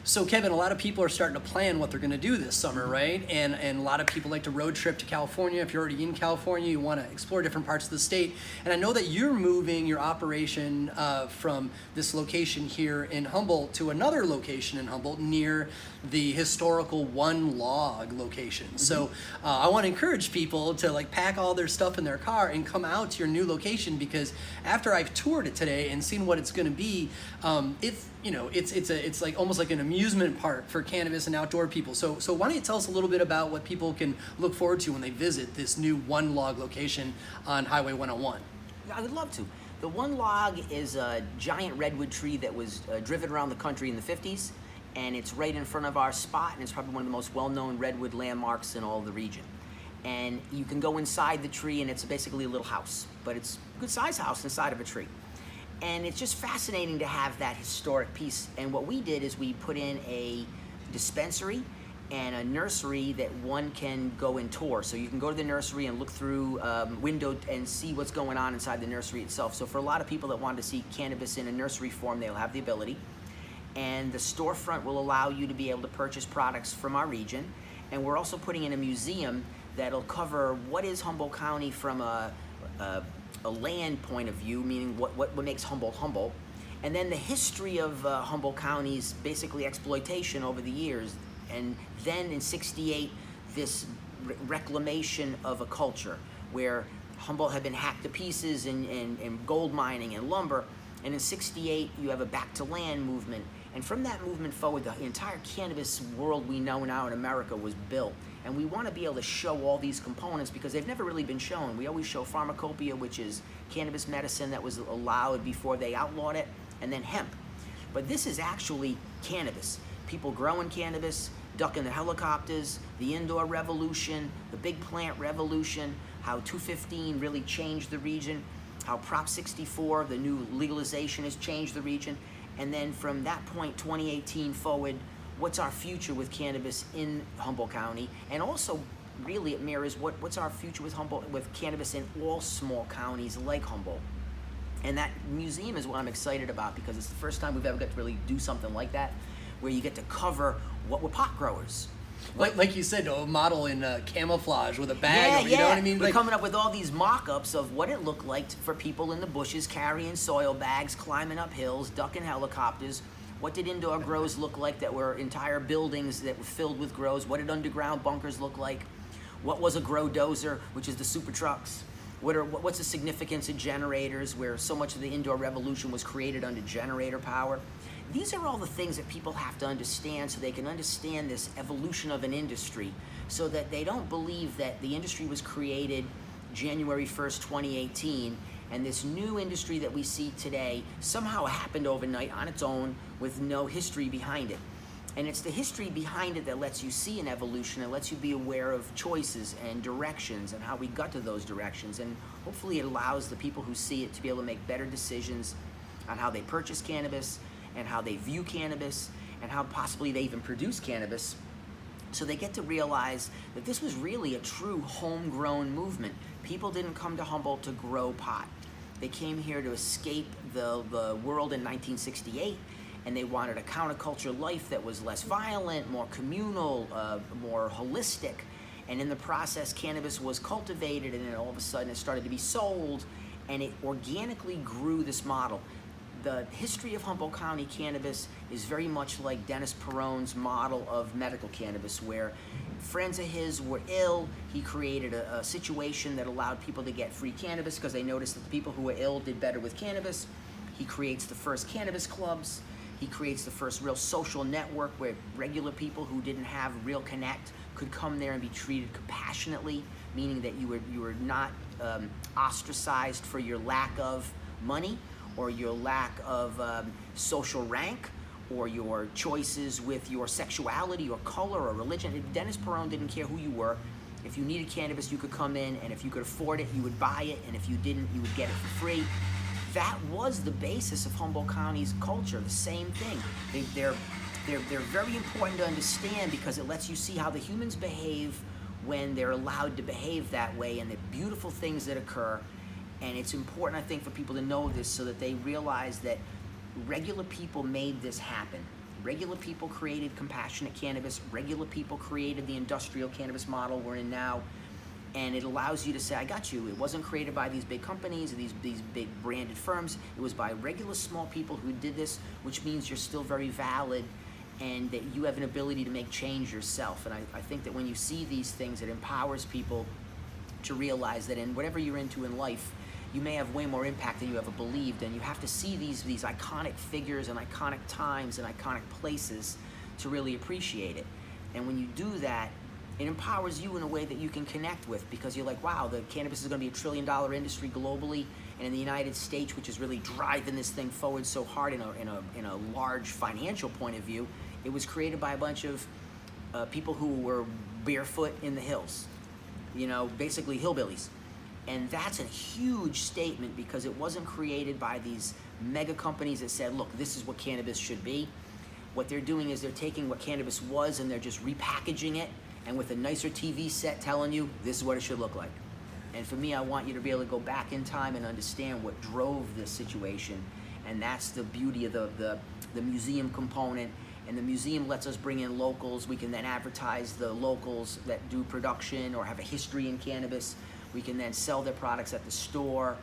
So Kevin, a lot of people are starting to plan what they're going to do this summer, right? And a lot of people like to road trip to California. If you're already in California, you want to explore different parts of the state. And I know that you're moving your operation from this location here in Humboldt to another location in Humboldt near the historical One Log location. Mm-hmm. So I want to encourage people to like pack all their stuff in their car and come out to your new location, because after I've toured it today and seen what it's going to be, it's like almost like an amusement park for cannabis and outdoor people. So why don't you tell us a little bit about what people can look forward to when they visit this new One Log location on Highway 101? I would love to. The One Log is a giant redwood tree that was driven around the country in the 50s, and it's right in front of our spot, and it's probably one of the most well-known redwood landmarks in all of the region. And you can go inside the tree, and it's basically a little house, but it's a good-sized house inside of a tree. And it's just fascinating to have that historic piece. And what we did is we put in a dispensary and a nursery that one can go and tour. So you can go to the nursery and look through window and see what's going on inside the nursery itself. So for a lot of people that want to see cannabis in a nursery form, they'll have the ability. And the storefront will allow you to be able to purchase products from our region. And we're also putting in a museum that'll cover what is Humboldt County from a land point of view, meaning what makes Humboldt Humboldt, and then the history of Humboldt County's basically exploitation over the years, and then in '68 this reclamation of a culture where Humboldt had been hacked to pieces in gold mining and lumber, and in '68 you have a back to land movement, and from that movement forward the entire cannabis world we know now in America was built. And we want to be able to show all these components because they've never really been shown. We always show pharmacopoeia, which is cannabis medicine that was allowed before they outlawed it, and then hemp. But this is actually cannabis. People growing cannabis, ducking the helicopters, the indoor revolution, the big plant revolution, how 215 really changed the region, how Prop 64, the new legalization, has changed the region. And then from that point, 2018 forward, what's our future with cannabis in Humboldt County, and also really it mirrors what's our future with cannabis in all small counties like Humboldt. And that museum is what I'm excited about because it's the first time we've ever got to really do something like that, where you get to cover what we're pot growers. Like you said, a model in camouflage with a bag, you know what I mean? We're coming up with all these mock-ups of what it looked like for people in the bushes carrying soil bags, climbing up hills, ducking helicopters. What did indoor grows look like that were entire buildings that were filled with grows? What did underground bunkers look like? What was a grow dozer, which is the super trucks? What's the significance of generators, where so much of the indoor revolution was created under generator power? These are all the things that people have to understand so they can understand this evolution of an industry, so that they don't believe that the industry was created January 1st, 2018, and this new industry that we see today somehow happened overnight on its own with no history behind it. And it's the history behind it that lets you see an evolution and lets you be aware of choices and directions and how we got to those directions. And hopefully it allows the people who see it to be able to make better decisions on how they purchase cannabis and how they view cannabis and how possibly they even produce cannabis. So they get to realize that this was really a true homegrown movement. People didn't come to Humboldt to grow pot. They came here to escape the world in 1968, and they wanted a counterculture life that was less violent, more communal, more holistic. And in the process, cannabis was cultivated, and then all of a sudden it started to be sold, and it organically grew this model. The history of Humboldt County cannabis is very much like Dennis Peron's model of medical cannabis, where friends of his were ill. He created a situation that allowed people to get free cannabis because they noticed that the people who were ill did better with cannabis. He creates the first cannabis clubs. He creates the first real social network where regular people who didn't have real connect could come there and be treated compassionately, meaning that you were not ostracized for your lack of money or your lack of social rank or your choices with your sexuality or color or religion. Dennis Peron didn't care who you were. If you needed cannabis, you could come in, and if you could afford it, you would buy it, and if you didn't, you would get it for free. That was the basis of Humboldt County's culture, the same thing. They're very important to understand because it lets you see how the humans behave when they're allowed to behave that way and the beautiful things that occur. And it's important, I think, for people to know this so that they realize that regular people made this happen. Regular people created compassionate cannabis. Regular people created the industrial cannabis model we're in now. And it allows you to say, I got you. It wasn't created by these big companies or these big branded firms. It was by regular small people who did this, which means you're still very valid and that you have an ability to make change yourself. And I think that when you see these things, it empowers people to realize that in whatever you're into in life, you may have way more impact than you ever believed, and you have to see these iconic figures and iconic times and iconic places to really appreciate it. And when you do that, it empowers you in a way that you can connect with, because you're like, wow, the cannabis is going to be $1 trillion industry globally, and in the United States, which is really driving this thing forward so hard in a large financial point of view, it was created by a bunch of people who were barefoot in the hills, basically hillbillies. And that's a huge statement, because it wasn't created by these mega companies that said, look, this is what cannabis should be. What they're doing is they're taking what cannabis was and they're just repackaging it, and with a nicer TV set telling you this is what it should look like. And for me, I want you to be able to go back in time and understand what drove this situation. And that's the beauty of the museum component. And the museum lets us bring in locals. We can then advertise the locals that do production or have a history in cannabis. We can then sell their products at the store.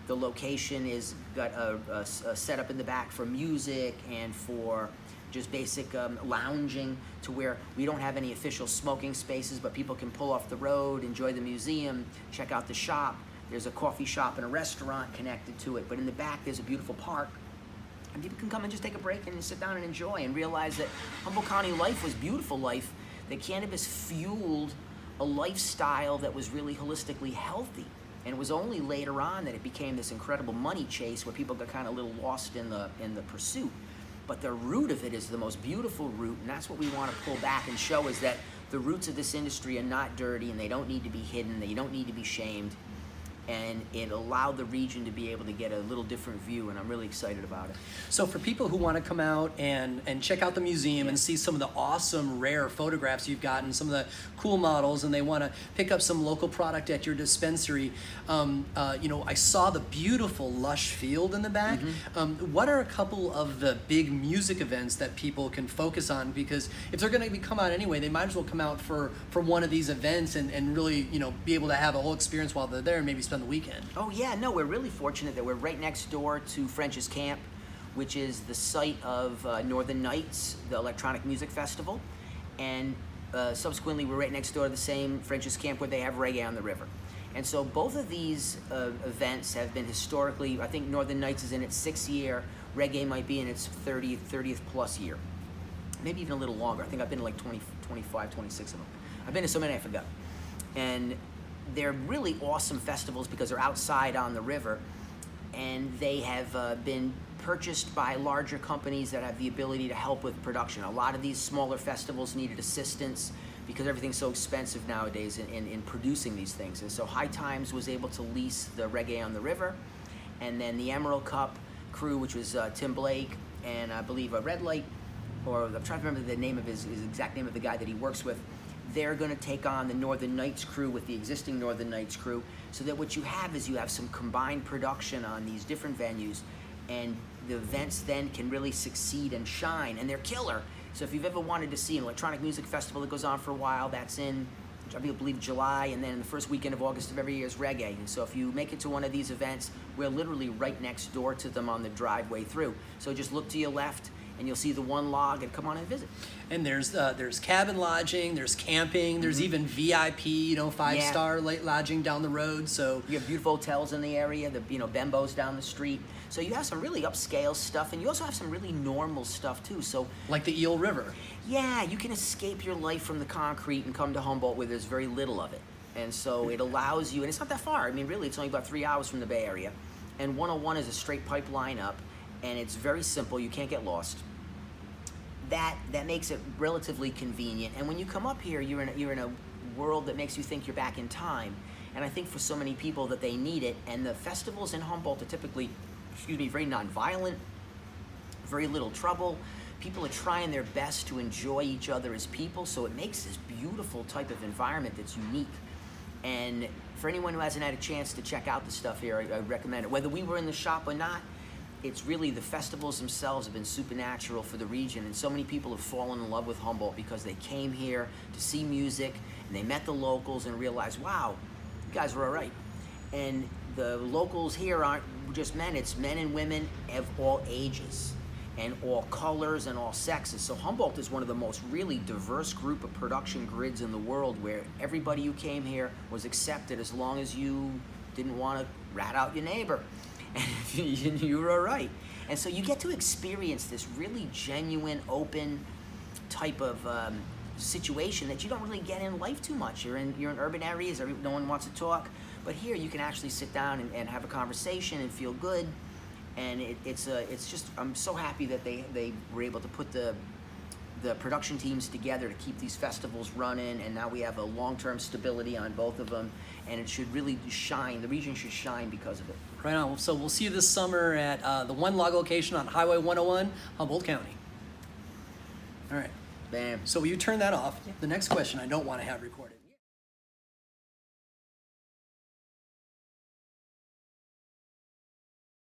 The location is got a setup in the back for music and for just basic lounging, to where we don't have any official smoking spaces, but people can pull off the road, enjoy the museum, check out the shop. There's a coffee shop and a restaurant connected to it, but in the back there's a beautiful park. And people can come and just take a break and sit down and enjoy and realize that Humboldt County life was beautiful life, that cannabis fueled a lifestyle that was really holistically healthy. And it was only later on that it became this incredible money chase where people got kind of a little lost in the pursuit. But the root of it is the most beautiful root, and that's what we want to pull back and show, is that the roots of this industry are not dirty, and they don't need to be hidden, they don't need to be shamed. And it allowed the region to be able to get a little different view, and I'm really excited about it. So for people who want to come out and check out the museum and see some of the awesome rare photographs you've gotten, some of the cool models, and they want to pick up some local product at your dispensary, I saw the beautiful lush field in the back. What are a couple of the big music events that people can focus on? Because if they're going to come out anyway, they might as well come out for one of these events and really be able to have a whole experience while they're there, and maybe spend the weekend. Oh yeah, no, we're really fortunate that we're right next door to French's Camp, which is the site of Northern Nights, the electronic music festival, and subsequently we're right next door to the same French's Camp where they have Reggae on the River. And so both of these events have been historically, I think Northern Nights is in its 6th year, Reggae might be in its 30th plus year, maybe even a little longer. I think I've been to like 20, 25, 26 of them. I've been to so many I forgot. And they're really awesome festivals because they're outside on the river, and they have been purchased by larger companies that have the ability to help with production. A lot of these smaller festivals needed assistance because everything's so expensive nowadays in producing these things. And so High Times was able to lease the Reggae on the River, and then the Emerald Cup crew, which was Tim Blake and I believe a Red Light, or I'm trying to remember the name of his exact name of the guy that he works with. They're going to take on the Northern Nights crew with the existing Northern Nights crew, so that what you have is you have some combined production on these different venues, and the events then can really succeed and shine, and they're killer. So if you've ever wanted to see an electronic music festival that goes on for a while, that's in, I believe, July, and then the first weekend of August of every year is Reggae. And so if you make it to one of these events, we're literally right next door to them on the driveway through. So just look to your left, and you'll see the one log, and come on and visit. And there's cabin lodging, there's camping, there's even VIP, 5-star lodging down the road. So you have beautiful hotels in the area, the Bembo's down the street. So you have some really upscale stuff, and you also have some really normal stuff too. So like the Eel River. Yeah, you can escape your life from the concrete and come to Humboldt where there's very little of it. And so it allows you, and it's not that far. I mean, really, it's only about 3 hours from the Bay Area. And 101 is a straight pipeline up, and it's very simple. You can't get lost. That makes it relatively convenient. And when you come up here, you're in a world that makes you think you're back in time. And I think for so many people that they need it. And the festivals in Humboldt are typically, very nonviolent, very little trouble. People are trying their best to enjoy each other as people, so it makes this beautiful type of environment that's unique. And for anyone who hasn't had a chance to check out the stuff here, I recommend it. Whether we were in the shop or not, it's really the festivals themselves have been supernatural for the region, and so many people have fallen in love with Humboldt because they came here to see music and they met the locals and realized, wow, you guys were all right. And the locals here aren't just men, it's men and women of all ages and all colors and all sexes. So Humboldt is one of the most really diverse group of production grids in the world, where everybody who came here was accepted as long as you didn't want to rat out your neighbor. And you were all right. And so you get to experience this really genuine, open type of situation that you don't really get in life too much. You're in urban areas, no one wants to talk. But here you can actually sit down and have a conversation and feel good. And it's just, I'm so happy that they were able to put the production teams together to keep these festivals running, and now we have a long-term stability on both of them, and it should really shine. The region should shine because of it. Right on. So we'll see you this summer at the One Log location on Highway 101, Humboldt County. All right. Bam. So will you turn that off? The next question I don't want to have recorded.